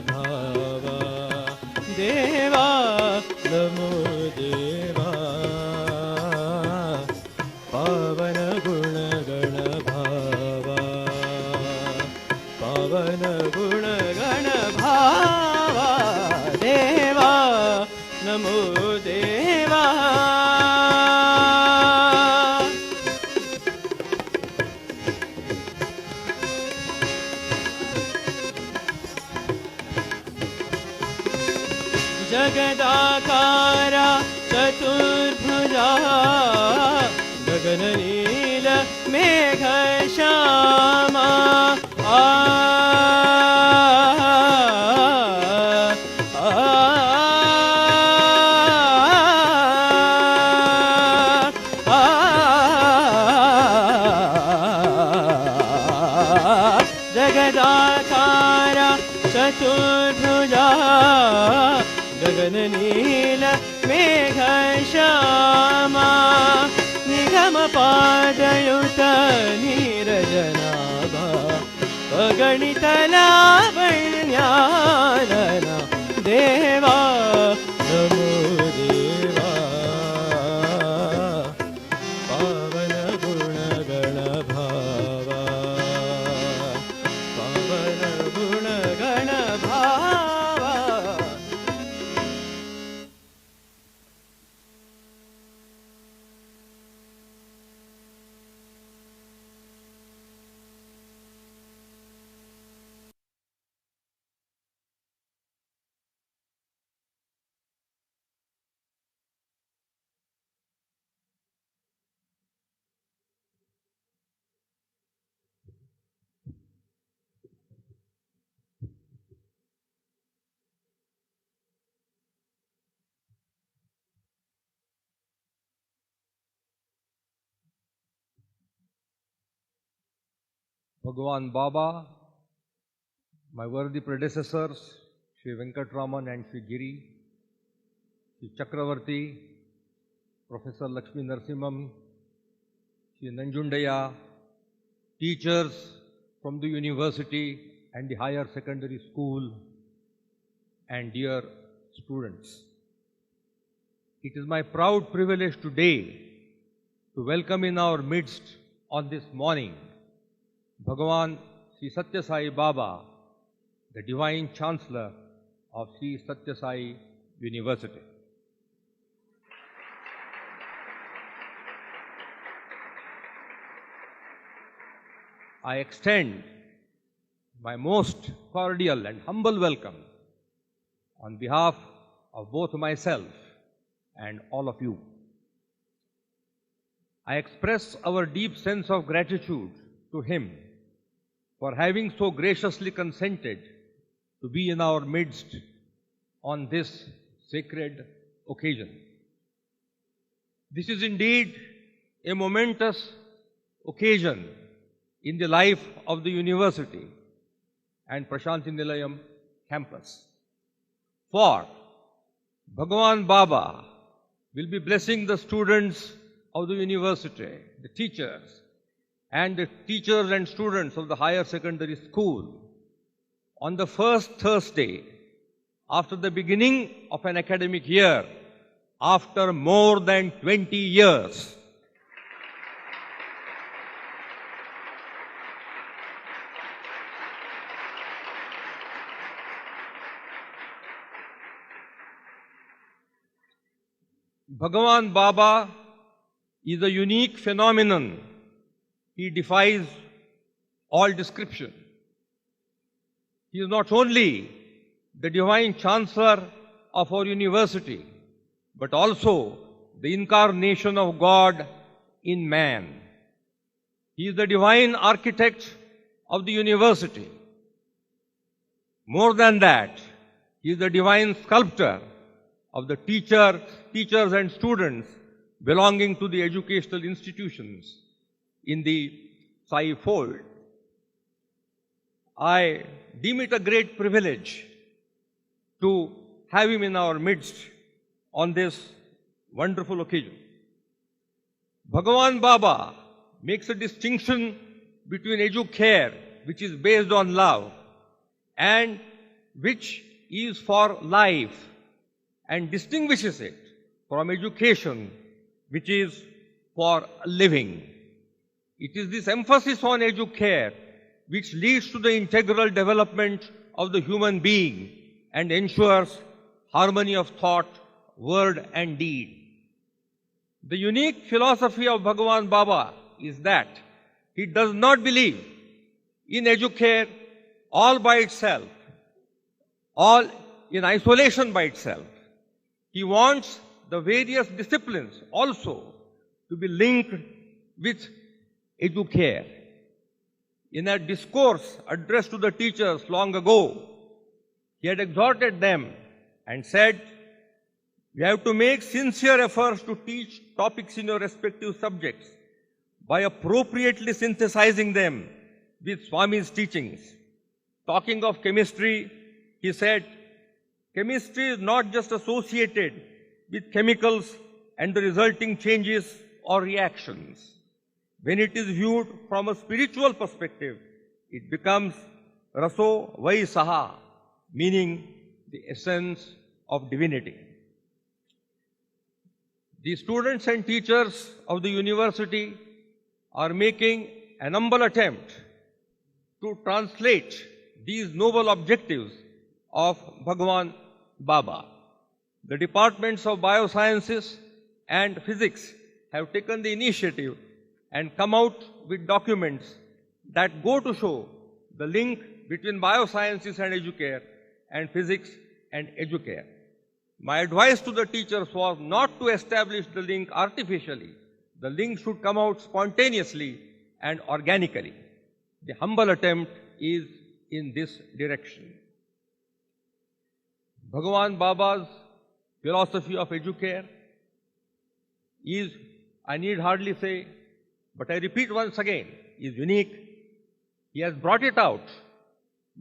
भावा देवा नमो देवा पावन गुण गण भावा पावन गुण गण भावा देवा नमो देवा जगदाकारा चतुर्भुजा गगननील मेघश्यामा जगदाकारा चतुर्भुजा गगननील मेघश्यामा निगमपादयुत नीरजनाभा अगणित लावण्यानना देवा नमो देवा पावन गुण गण भावा पावन गुण गण भावा. Bhagavan Baba, my worthy predecessors, Sri Venkatraman and Sri Giri, Sri Chakravarti, Professor Lakshmi Narasimham, Sri Nanjundaya, teachers from the university and the higher secondary school, and dear students. It is my proud privilege today to welcome in our midst on this morning Bhagavan Sri Satya Sai Baba, the Divine Chancellor of Sri Satya Sai University. I extend my most cordial and humble welcome on behalf of both myself and all of you. I express our deep sense of gratitude to him for having so graciously consented to be in our midst on this sacred occasion. This is indeed a momentous occasion in the life of the university and Prashanti Nilayam campus. For Bhagavan Baba will be blessing the students of the university, the teachers, and the teachers and students of the higher secondary school on the first Thursday after the beginning of an academic year after more than 20 years. Bhagavan Baba is a unique phenomenon. He defies all description. He is not only the Divine Chancellor of our university, but also the incarnation of God in man. He is the divine architect of the university. More than that, he is the divine sculptor of the teachers and students belonging to the educational institutions in the Sai fold. I deem it a great privilege to have him in our midst on this wonderful occasion. Bhagavan Baba makes a distinction between educare, which is based on love, and which is for life and distinguishes it from education, which is for living. It is this emphasis on educare which leads to the integral development of the human being and ensures harmony of thought, word and deed. The unique philosophy of Bhagavan Baba is that he does not believe in educare all by itself, all in isolation by itself. He wants the various disciplines also to be linked with educare. In a discourse addressed to the teachers long ago, he had exhorted them and said, "You have to make sincere efforts to teach topics in your respective subjects by appropriately synthesizing them with Swami's teachings." Talking of chemistry, he said, "Chemistry is not just associated with chemicals and the resulting changes or reactions. When it is viewed from a spiritual perspective, it becomes raso vai saha, meaning the essence of divinity." The students and teachers of the university are making an humble attempt to translate these noble objectives of Bhagavan Baba. The departments of biosciences and physics have taken the initiative and come out with documents that go to show the link between biosciences and educare and physics and educare. My advice to the teachers was not to establish the link artificially. The link should come out spontaneously and organically. The humble attempt is in this direction. Bhagavan Baba's philosophy of educare is, I need hardly say, but I repeat once again, is unique. He has brought it out.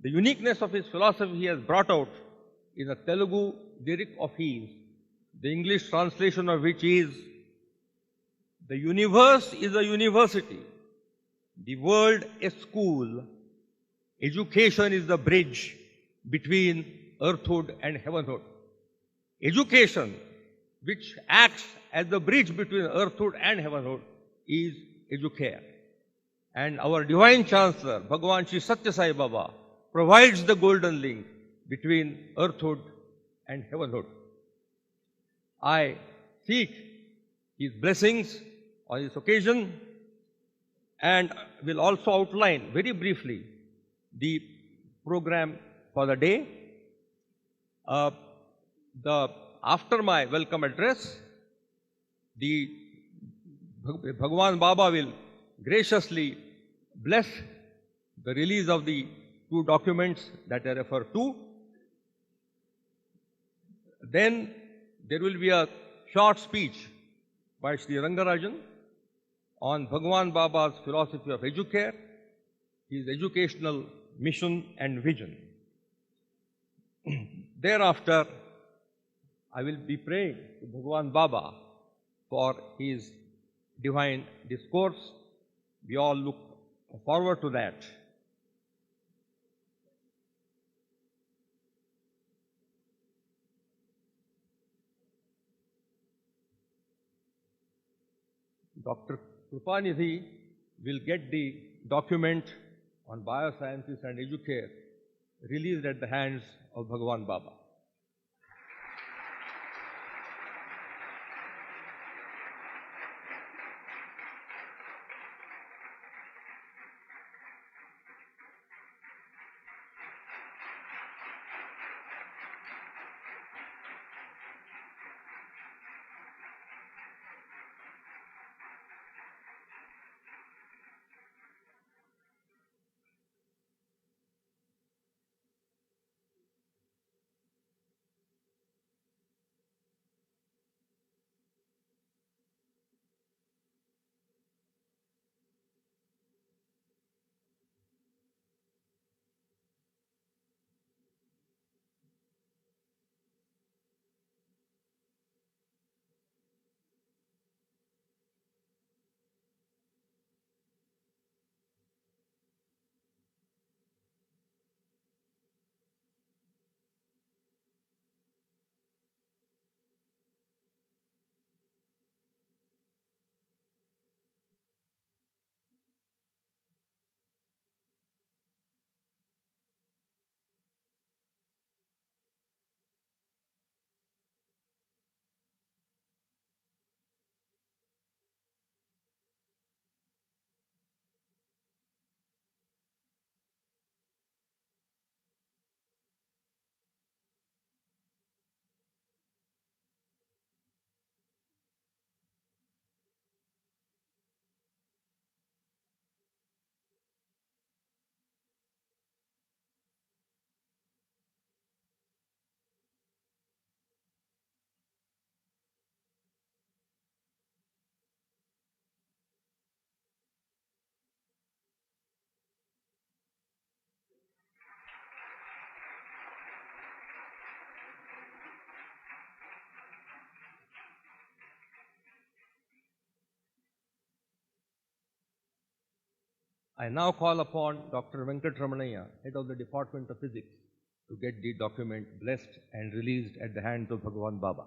The uniqueness of his philosophy he has brought out in a Telugu lyric of his, the English translation of which is, "The universe is a university, the world a school, education is the bridge between earthhood and heavenhood." Education, which acts as the bridge between earthhood and heavenhood, is educare. And our Divine Chancellor, Bhagavan Sri Satya Sai Baba, provides the golden link between earthhood and heavenhood. I seek his blessings on this occasion and will also outline very briefly the program for the day. After my welcome address, the Bhagavan Baba will graciously bless the release of the two documents that I refer to. Then there will be a short speech by Sri Rangarajan on Bhagavan Baba's philosophy of educare, his educational mission and vision. Thereafter, I will be praying to Bhagavan Baba for his divine discourse. We all look forward to that. Dr. Krupanidhi will get the document on biosciences and educare released at the hands of Bhagavan Baba. I now call upon Dr. Venkataramanaya, head of the Department of Physics, to get the document blessed and released at the hands of Bhagwan Baba.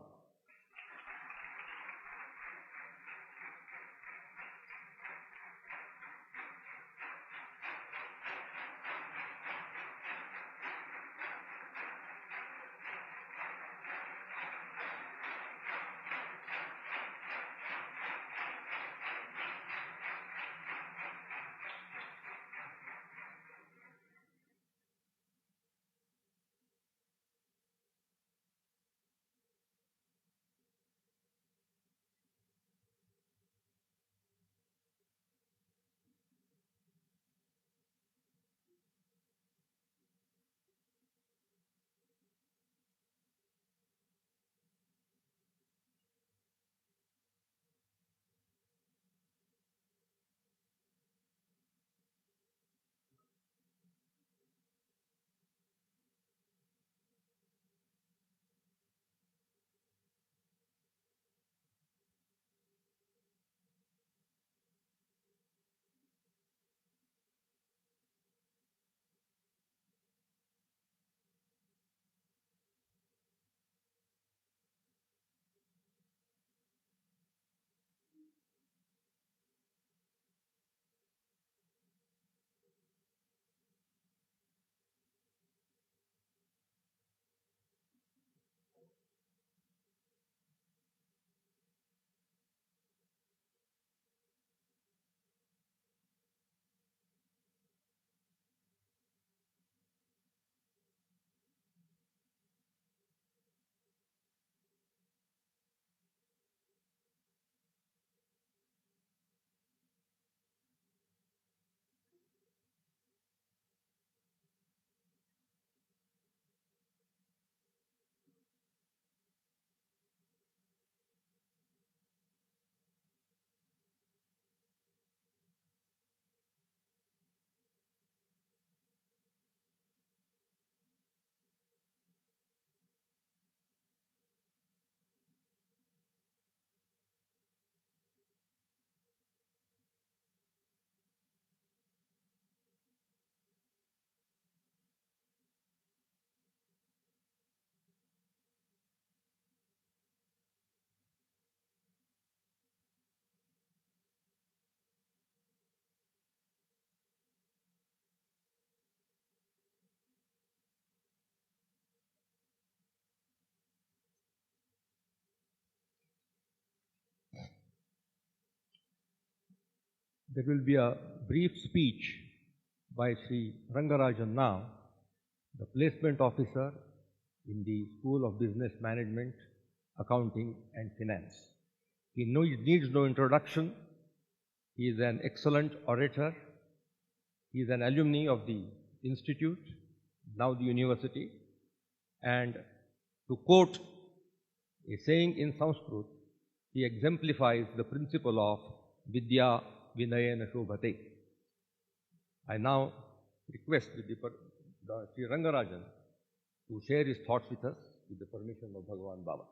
There will be a brief speech by Sri Rangarajan now, the placement officer in the School of Business Management, Accounting and Finance. He needs no introduction. He is an excellent orator. He is an alumni of the institute, now the university. And to quote a saying in Sanskrit, he exemplifies the principle of Vidya Vinayana Shobhate. I now request Sri Rangarajan to share his thoughts with us with the permission of Bhagwan Baba.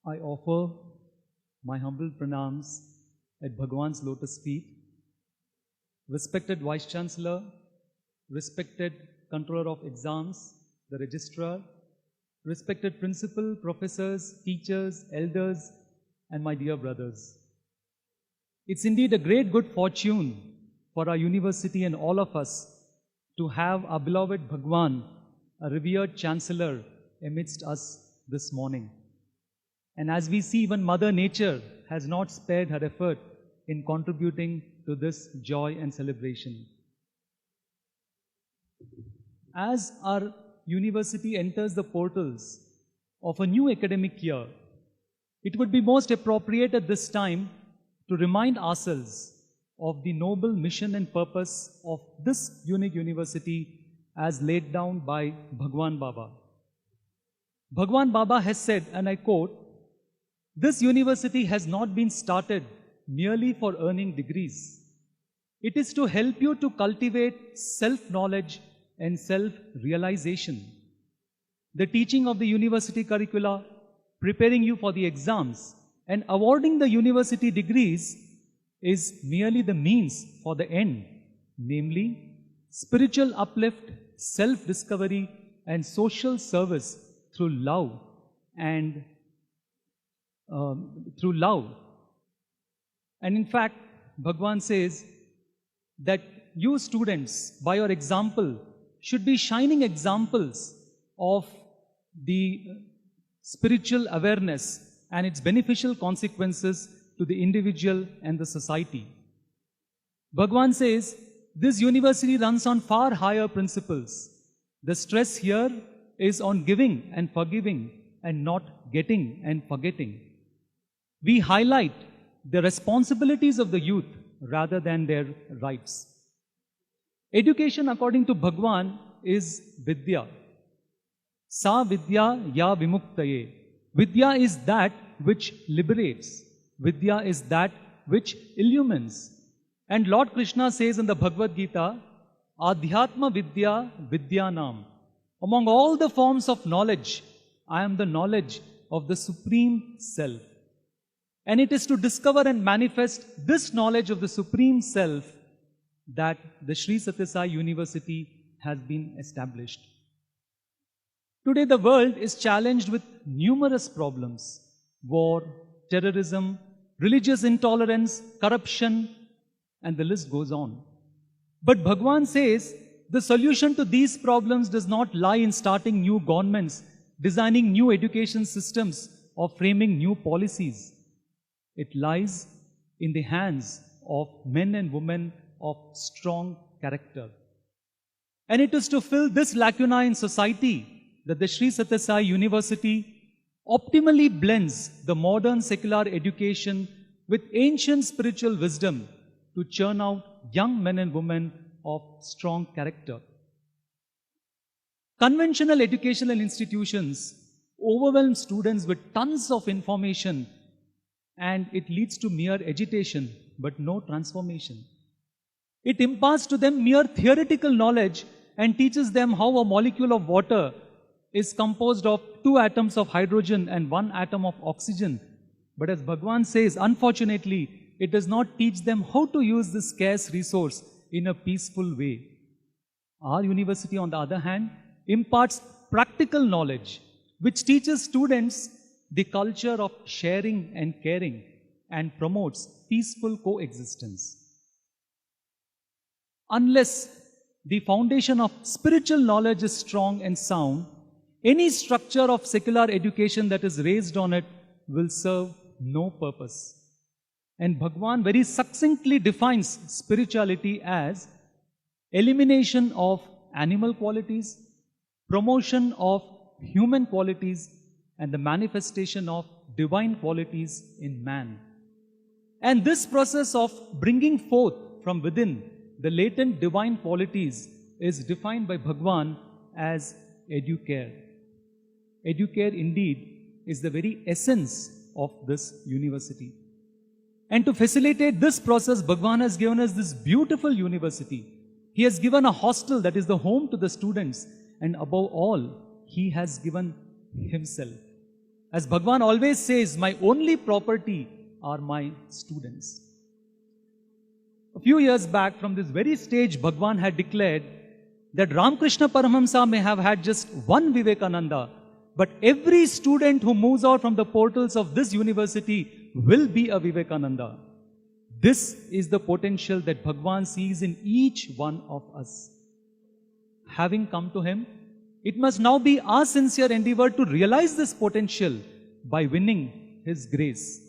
I offer my humble pranams at Bhagwan's lotus feet. Respected Vice Chancellor, respected Controller of Exams, the Registrar, respected Principal, Professors, Teachers, Elders, and my dear brothers. It's indeed a great good fortune for our university and all of us to have our beloved Bhagwan, a revered Chancellor, amidst us this morning. And as we see, even Mother Nature has not spared her effort in contributing to this joy and celebration. As our university enters the portals of a new academic year, it would be most appropriate at this time to remind ourselves of the noble mission and purpose of this unique university as laid down by Bhagwan Baba. Bhagwan Baba has said, and I quote, "This university has not been started merely for earning degrees. It is to help you to cultivate self-knowledge and self-realization. The teaching of the university curricula, preparing you for the exams, and awarding the university degrees is merely the means for the end, namely spiritual uplift, self-discovery, and social service through love and And in fact, Bhagwan says that you students, by your example, should be shining examples of the spiritual awareness and its beneficial consequences to the individual and the society. Bhagwan says, this university runs on far higher principles. The stress here is on giving and forgiving and not getting and forgetting. We highlight the responsibilities of the youth rather than their rights. Education, according to Bhagwan, is Vidya. Sa Vidya ya Vimuktaye. Vidya is that which liberates. Vidya is that which illumines. And Lord Krishna says in the Bhagavad Gita, Adhyatma Vidya Vidyanam. Among all the forms of knowledge, I am the knowledge of the Supreme Self. And it is to discover and manifest this knowledge of the Supreme Self that the Sri Sathya Sai University has been established. Today the world is challenged with numerous problems: war, terrorism, religious intolerance, corruption, and the list goes on. But Bhagwan says the solution to these problems does not lie in starting new governments, designing new education systems, or framing new policies. It lies in the hands of men and women of strong character. And it is to fill this lacuna in society that the Sri Sathya Sai University optimally blends the modern secular education with ancient spiritual wisdom to churn out young men and women of strong character. Conventional educational institutions overwhelm students with tons of information, and it leads to mere agitation but no transformation. It imparts to them mere theoretical knowledge and teaches them how a molecule of water is composed of 2 atoms of hydrogen and 1 atom of oxygen. But as Bhagwan says, unfortunately, it does not teach them how to use this scarce resource in a peaceful way. Our university, on the other hand, imparts practical knowledge, which teaches students the culture of sharing and caring and promotes peaceful coexistence. Unless the foundation of spiritual knowledge is strong and sound, any structure of secular education that is raised on it will serve no purpose. And Bhagwan very succinctly defines spirituality as elimination of animal qualities, promotion of human qualities, and the manifestation of divine qualities in man. And this process of bringing forth from within the latent divine qualities is defined by Bhagwan as educare. Educare indeed is the very essence of this university. And to facilitate this process, Bhagwan has given us this beautiful university. He has given a hostel that is the home to the students, and above all, he has given himself. As Bhagwan always says, my only property are my students. A few years back, from this very stage, Bhagwan had declared that Ramakrishna Paramahamsa may have had just one Vivekananda, but every student who moves out from the portals of this university will be a Vivekananda. This is the potential that Bhagwan sees in each one of us. Having come to him, it must now be our sincere endeavor to realize this potential by winning his grace.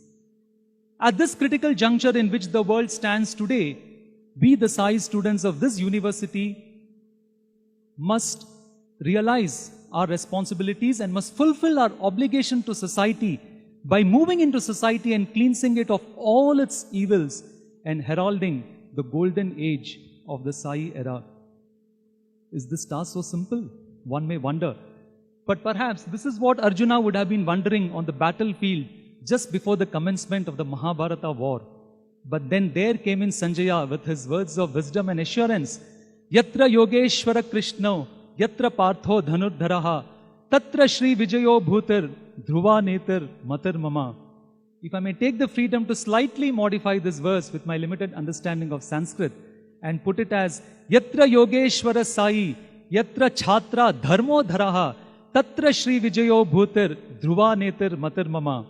At this critical juncture in which the world stands today, we, the Sai students of this university, must realize our responsibilities and must fulfill our obligation to society by moving into society and cleansing it of all its evils and heralding the golden age of the Sai era. Is this task so simple? One may wonder. But perhaps this is what Arjuna would have been wondering on the battlefield just before the commencement of the Mahabharata war. But then there came in Sanjaya with his words of wisdom and assurance. Yatra Yogeshwara Krishna, Yatra Partho Dhanurdharaha, Tatra Shri Vijayo Bhutir, Dhruva Netar Matar Mama. If I may take the freedom to slightly modify this verse with my limited understanding of Sanskrit and put it as Yatra Yogeshwara Sai, Yatra Chhatra Dharmo Dharaha, Tatra Shri Vijayo Bhutir, Dhruva Netar Matar Mama.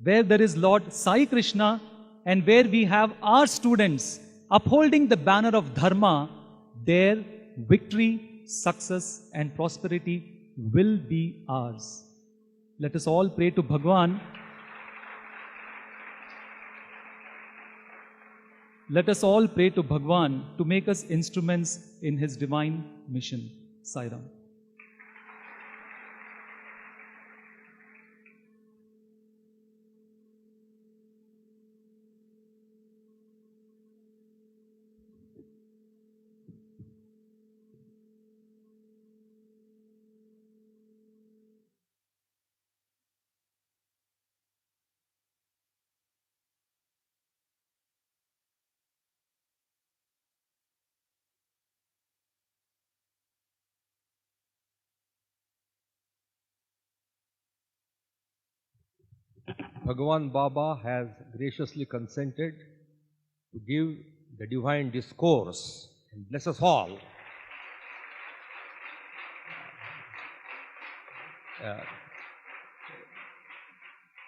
Where there is Lord Sai Krishna and where we have our students upholding the banner of Dharma, there victory, success and prosperity will be ours. Let us all pray to Bhagwan. Let us all pray to Bhagwan to make us instruments in his divine mission. Sai Ram. Bhagavan Baba has graciously consented to give the divine discourse and bless us all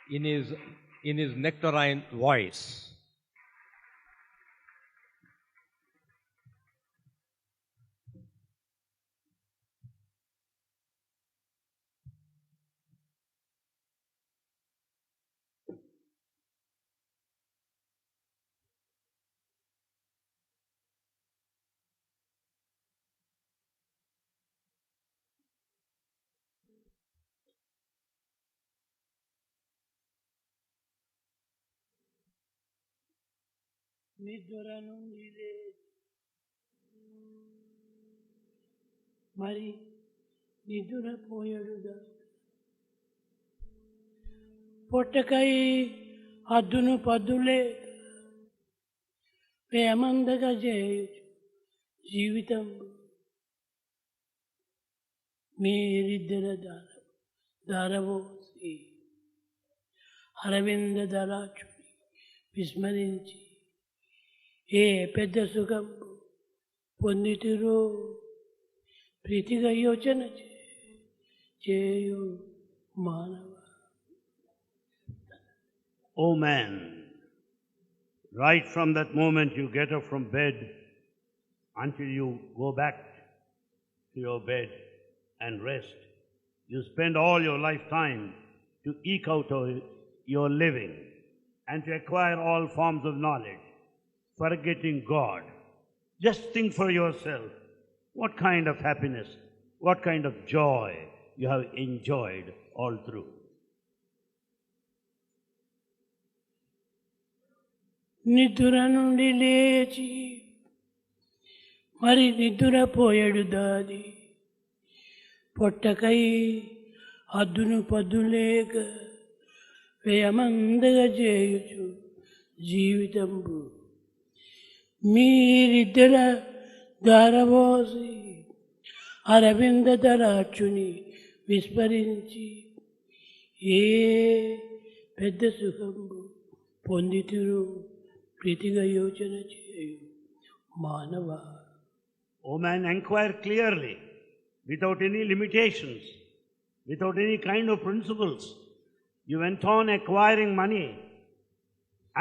in his nectarine voice. నిద్ర నుండి మరి నిద్ర పోయడుగా పొట్టకై అద్దును పద్దులే ప్రేమందగా చేయొచ్చు జీవితం మీరిద్దర దారవోసి అరవింద దళాచుని విస్మరించి ఏ పెద్ద సుఖం పొందితురో ప్రీతిగా యోచన చేయు మానవ. O man, right from that moment you get up from bed until you go back to your bed and rest, you spend all your lifetime to eke out your living and to acquire all forms of knowledge, forgetting God. Just think for yourself what kind of happiness, what kind of joy you have enjoyed all through. నిద్ర నుండి లేచి మరి నిద్రపోయాడు దాది పొట్టకై అద్దును పద్దులేక వ్యయమందగా చేయుచు జీవితంబు మీరిద్దర దారవోసి అరవింద దళాచుని విస్మరించి ఏ పెద్ద సుఖంబు పొందితురు ప్రీతిగా యోచన చేయు మానవ. O man, inquire clearly, without any limitations, without any kind of principles. You went on acquiring money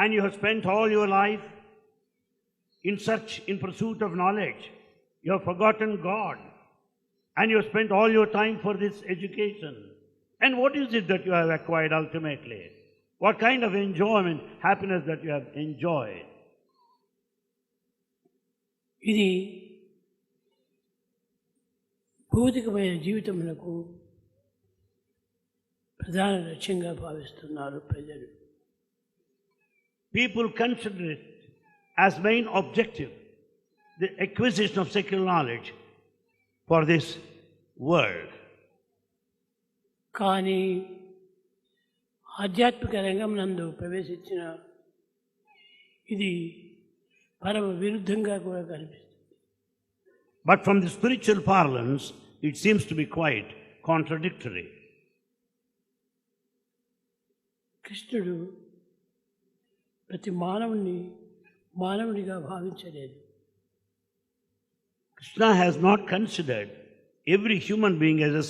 and you have spent all your life in pursuit of knowledge. You have forgotten God and you have spent all your time for this education. And what is it that you have acquired ultimately? What kind of enjoyment, happiness that you have enjoyed? ఇది భౌతికమైన జీవితములకు ప్రధాన లక్ష్యంగా భావిస్తున్నారు ప్రజలు. People consider it as main objective, the acquisition of secular knowledge for this world. కానీ ఆధ్యాత్మిక రంగం నందు ప్రవేశించిన ఇది పరమ విరుద్ధంగా కూడా కనిపిస్తుంది. But from the spiritual parlance, it seems to be quite contradictory. కృష్ణుడు ప్రతి మానవుని మానవునిగా భావించలేదు. Krishna has not considered every human being as a